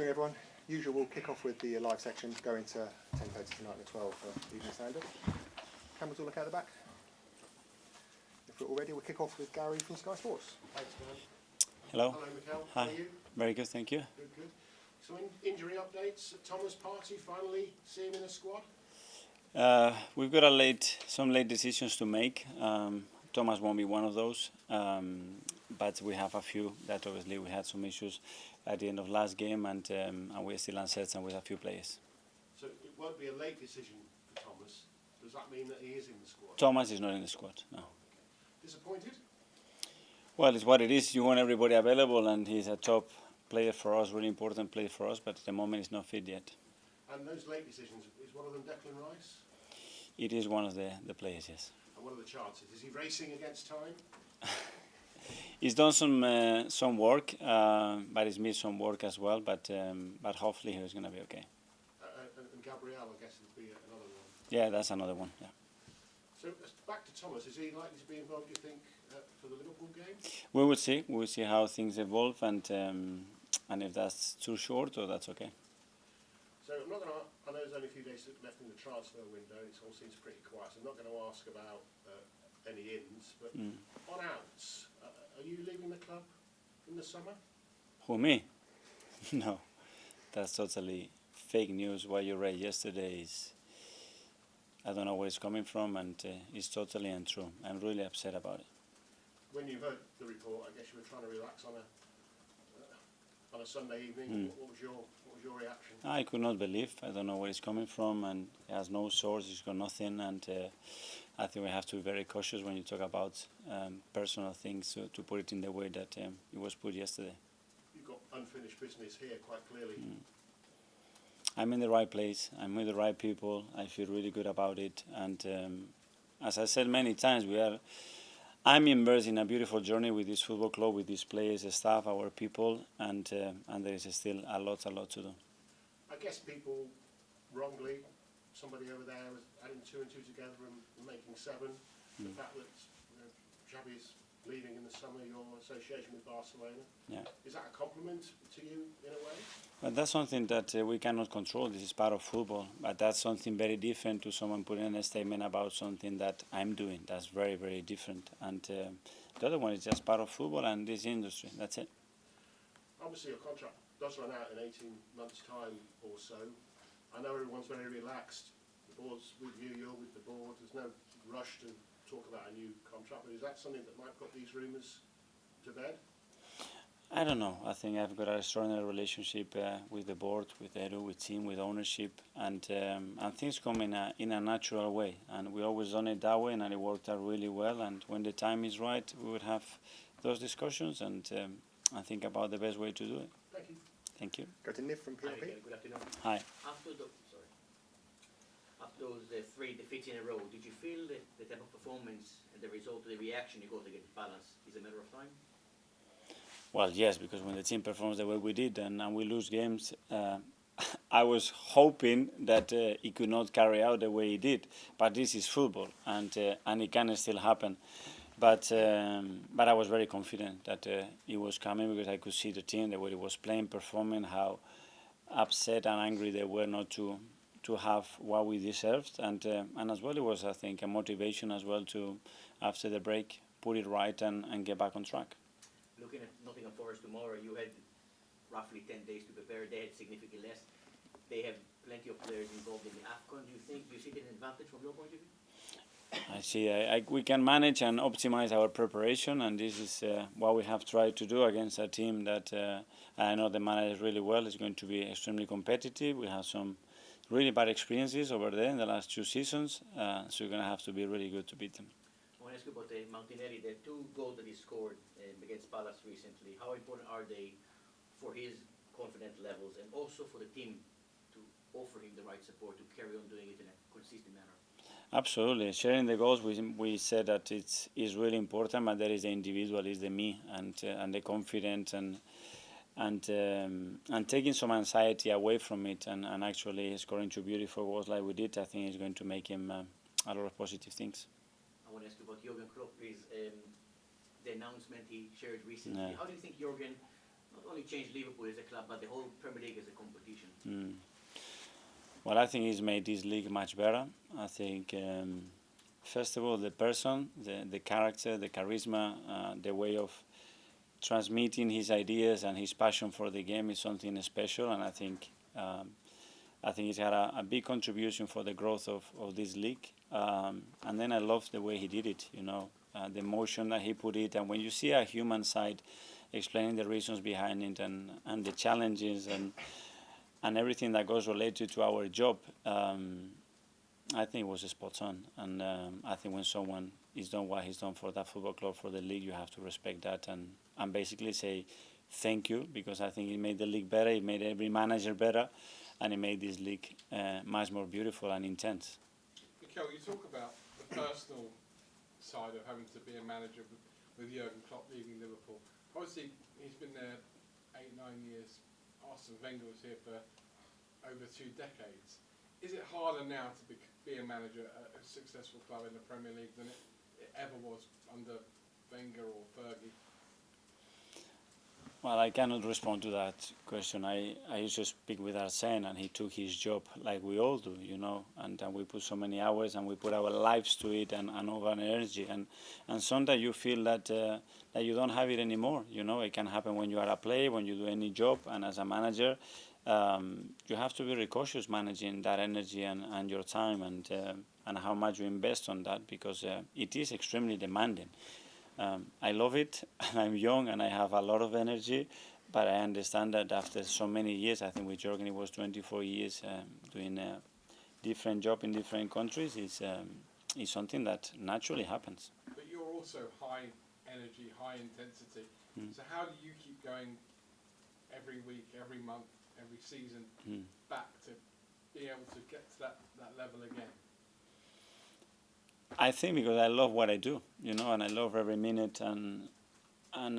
Afternoon, everyone. Usual, we'll kick off with the live section, go into 10:30 tonight and 12 for Evening Standard. Cameras all look out the back. If we're all ready, we'll kick off with Gary from Sky Sports. Thanks, man. Hello. Hello, Mikel. Hi. How are you? Very good, thank you. Good, good. So, injury updates. Thomas Partey finally see him in the squad. We've got some late decisions to make. Thomas won't be one of those, but we have a few that obviously we had some issues at the end of last game, and we're still uncertain with a few players. So it won't be a late decision for Thomas. Does that mean that he is in the squad? Thomas is not in the squad, no. Okay. Disappointed? Well, it's what it is. You want everybody available, and he's a top player for us, really important player for us, but at the moment he's not fit yet. And those late decisions, is one of them Declan Rice? It is one of the players, yes. And what are the chances? Is he racing against time? He's done some work, but he's missed some work as well. But hopefully he's going to be okay. And Gabriel, I guess, would be another one. Yeah, that's another one. Yeah. So back to Thomas. Is he likely to be involved, do you think, for the Liverpool game? We will see. We will see how things evolve, and if that's too short or that's okay. So I'm not going to. I know there's only a few days left in the transfer window. It all seems pretty quiet. So I'm not going to ask about any ins, but on outs, are you leaving the club in the summer? Who, me? No, that's totally fake news. What you read yesterday is, I don't know where it's coming from, and it's totally untrue. I'm really upset about it. When you heard the report, I guess you were trying to relax on a Sunday evening. What was your reaction? I could not believe. I don't know where it's coming from, and it has no source. It's got nothing, and I think we have to be very cautious when you talk about personal things to put it in the way that it was put yesterday. You've got unfinished business here, quite clearly. I'm in the right place. I'm with the right people. I feel really good about it, and as I said many times, I'm immersed in a beautiful journey with this football club, with these players, the staff, our people, and there is still a lot to do. I guess people wrongly, somebody over there was adding 2 and 2 together and making 7. The fact that Xavi's leaving in the summer, your association with Barcelona, is that a compliment to you in a way? But that's something that we cannot control. This is part of football. But that's something very different to someone putting in a statement about something that I'm doing. That's very, very different. And the other one is just part of football and this industry. That's it. Obviously, your contract does run out in 18 months' time or so. I know everyone's very relaxed. The board's with you, you're with the board. There's no rush to talk about a new contract. But is that something that might put these rumours to bed? I don't know. I think I've got a extraordinary relationship with the board, with Edu, with team, with ownership, and things come in a natural way. And we always done it that way, and it worked out really well. And when the time is right, we would have those discussions and think about the best way to do it. Thank you. Thank you. Go to Niv from PLP. Hi, good afternoon. Hi. After those 3 defeats in a row, did you feel that the type of performance and the result of the reaction you got against Palace is a matter of time? Well, yes, because when the team performs the way we did and we lose games, I was hoping that it could not carry out the way it did. But this is football, and it can still happen. But I was very confident that it was coming because I could see the team, the way it was playing, performing, how upset and angry they were not to have what we deserved. And as well, it was, I think, a motivation as well to, after the break, put it right and get back on track. Looking at Nottingham Forest tomorrow, you had roughly 10 days to prepare. They had significantly less. They have plenty of players involved in the AFCON. Do you see it an advantage from your point of view? I see. We can manage and optimize our preparation, and this is what we have tried to do against a team that I know the manager really well. Is going to be extremely competitive. We have some really bad experiences over there in the last 2 seasons, so you're going to have to be really good to beat them. I want to ask you about Martinelli, the 2 goals that he scored against Palace recently. How important are they for his confidence levels and also for the team to offer him the right support to carry on doing it in a consistent manner? Absolutely. Sharing the goals, we said that it's really important, but there is the individual, is the me, and the confidence and taking some anxiety away from it and actually scoring 2 beautiful goals like we did. I think is going to make him a lot of positive things. I want to ask you about Jurgen Klopp, please. The announcement he shared recently. How do you think Jurgen not only change Liverpool as a club, but the whole Premier League as a competition? Well, I think he's made this league much better. I think, first of all, the person, the character, the charisma, the way of transmitting his ideas and his passion for the game is something special, and I think he's had a big contribution for the growth of this league. And then I love the way he did it, the emotion that he put it, and when you see a human side explaining the reasons behind it and the challenges and everything that goes related to our job, I think it was spot on. And I think when someone is done what he's done for that football club, for the league, you have to respect that and basically say thank you, because I think he made the league better, he made every manager better, and he made this league much more beautiful and intense. Mikel, you talk about the personal side of having to be a manager with Jurgen Klopp leaving Liverpool. Obviously, he's been there 8-9 years. Arsene Wenger was here for over 2 decades. Is it harder now to be a manager at a successful club in the Premier League than it ever was under Wenger or Fergie? Well, I cannot respond to that question. I used to speak with Arsene, and he took his job like we all do, and we put so many hours and we put our lives to it and over energy. And sometimes you feel that you don't have it anymore. It can happen when you are a player, when you do any job, and as a manager, you have to be very cautious managing that energy and your time and how much you invest on that, because it is extremely demanding. I love it, and I'm young, and I have a lot of energy, but I understand that after so many years, I think with Jurgen it was 24 years doing a different job in different countries, is something that naturally happens. But you're also high energy, high intensity. So how do you keep going every week, every month, every season back to be able to get to that level again? I think because I love what I do, and I love every minute, and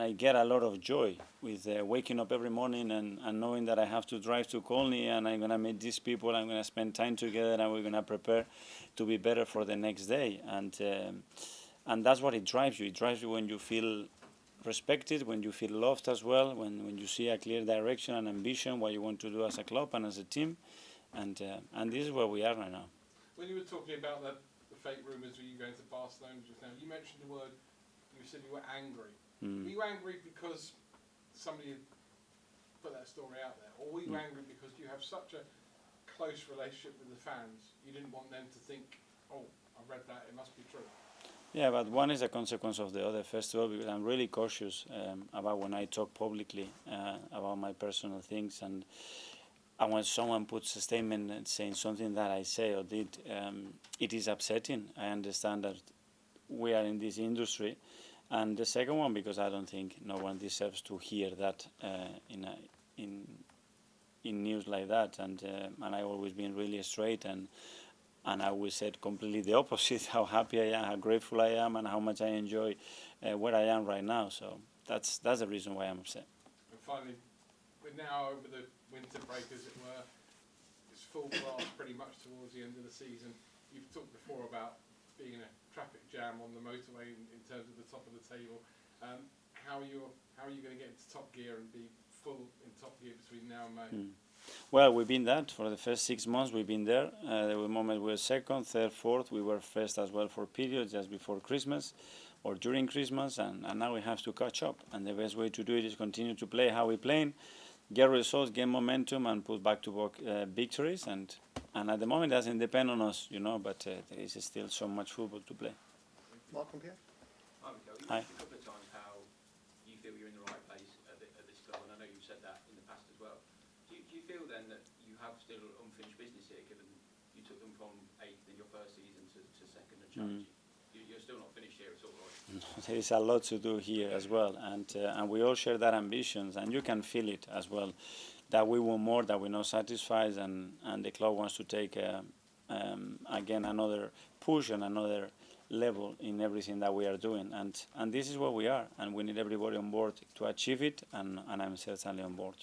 I get a lot of joy with waking up every morning and knowing that I have to drive to Colney and I'm going to meet these people, I'm going to spend time together, and we're going to prepare to be better for the next day. And that's what it drives you. It drives you when you feel respected, when you feel loved as well, when you see a clear direction and ambition, what you want to do as a club and as a team. And this is where we are right now. When you were talking about the fake rumours of you going to Barcelona just now, you mentioned the word, you said you were angry. Were you angry because somebody had put that story out there, or were you angry because you have such a close relationship with the fans, you didn't want them to think, oh, I read that, it must be true? Yeah, but one is a consequence of the other. First of all, because I'm really cautious about when I talk publicly about my personal things, and when someone puts a statement saying something that I say or did, it is upsetting. I understand that we are in this industry. And the second one, because I don't think no one deserves to hear that in news like that. And I've always been really straight, and I always said completely the opposite, how happy I am, how grateful I am, and how much I enjoy where I am right now. So that's the reason why I'm upset. And finally, we're now over the winter break, as it were. It's full blast pretty much towards the end of the season. You've talked before about being in a traffic jam on the motorway in terms of the top of the table. How are you going to get into top gear and be full in top gear between now and May? Well, we've been that for the first 6 months. We've been there. There were moments we were second, third, fourth. We were first as well for periods just before Christmas or during Christmas, and now we have to catch up. And the best way to do it is continue to play how we're playing, get results, get momentum, and put back-to-back victories. And at the moment, it doesn't depend on us, but there is still so much football to play. Mark and Pierre? Hi, Mikel. You Hi. mentioned a couple of times how you feel you're in the right place at this club, and I know you've said that in the past as well. Do you feel then that you have still unfinished business here, given you took them from 8th in your first season to second and challenge? You're still not finished here at all, right? There is a lot to do here as well, and we all share that ambitions, and you can feel it as well, that we want more, that we're not satisfied, and the club wants to take again another push and another level in everything that we are doing, and this is where we are, and we need everybody on board to achieve it, and I'm certainly on board.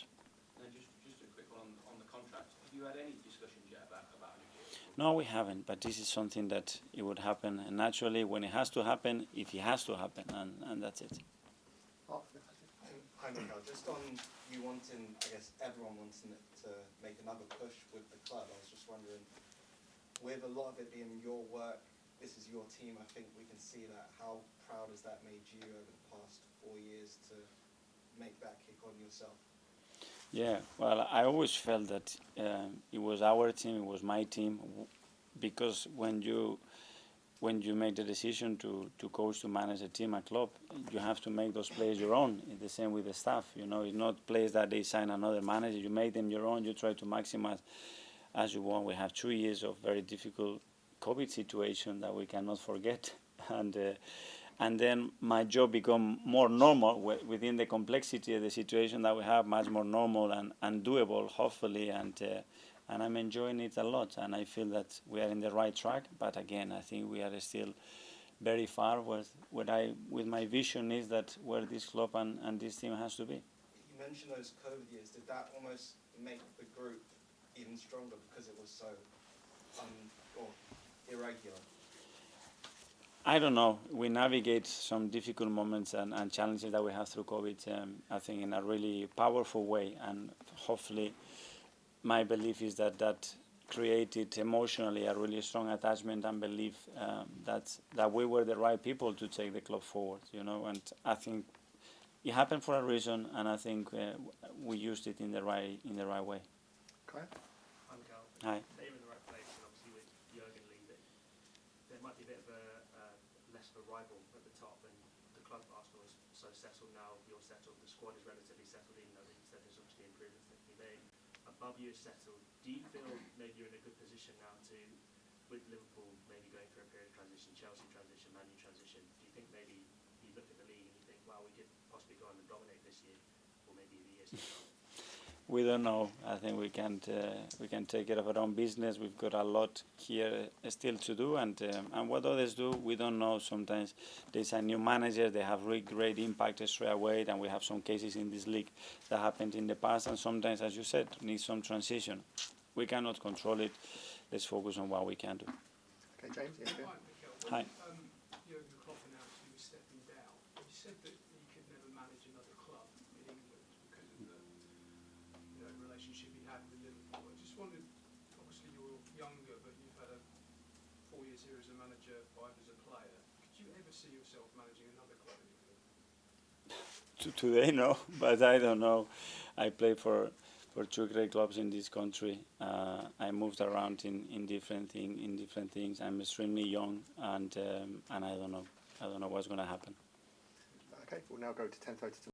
And just a quick one on the contract. Have you had any discussions yet about a new deal? No, we haven't, but this is something that it would happen naturally when it has to happen, if it has to happen, and that's it. Mark? Hi, Mikel. Just on you wanting, I guess everyone wanting it to make another push with the club. I was just wondering, with a lot of it being your work, this is your team, I think we can see that. How proud has that made you over the past 4 years to make that kick on yourself? Yeah, well, I always felt that it was our team, it was my team, because when you make the decision to coach, to manage a team, a club, you have to make those players your own. It's the same with the staff. You know, it's not players that they sign another manager. You make them your own. You try to maximize as you want. We have 2 years of very difficult COVID situation that we cannot forget, and then my job become more normal within the complexity of the situation that we have, much more normal and doable, hopefully, and I'm enjoying it a lot, and I feel that we are in the right track. But again, I think we are still very far with my vision is that where this club and this team has to be. You mentioned those COVID years. Did that almost make the group even stronger because it was so irregular? I don't know. We navigate some difficult moments and challenges that we have through COVID, I think, in a really powerful way, and hopefully my belief is that created emotionally a really strong attachment and belief that we were the right people to take the club forward, you know, and I think it happened for a reason, and I think we used it in the right way. Okay. I'm Mikel. Hi. They're in the right place, and obviously with Jurgen leaving, there might be a bit of less of a rival at the top, and the club Arsenal is so settled now. You're settled. The squad is relatively settled, even though there's obviously improvements that can be made. Above you is settled. Do you feel maybe you're in a good position now to, with Liverpool maybe going through a period of transition, Chelsea transition, Man U transition? Do you think maybe you look at the league and you think, wow, we could possibly go on and dominate this year, or maybe the years to come? We don't know. I think we can take care of our own business. We've got a lot here still to do, and what others do, we don't know. Sometimes there's a new manager, they have really great impact straight away, and we have some cases in this league that happened in the past, and sometimes, as you said, need some transition. We cannot control it. Let's focus on what we can do. Okay, James. Yes, Hi, Mikel. Hi. Jurgen Klopp announced he was stepping down. He said that he could never manage another club in England because of the relationship he had with Liverpool. I just wondered, obviously you're younger, but you've had 4 years here as a manager, 5 as a player. Could you ever see yourself managing another club in England? Today, no, but I don't know. I play for 2 great clubs in this country. I moved around in different things. I'm extremely young, and I don't know. I don't know what's going to happen. Okay, we'll now go to 10:30.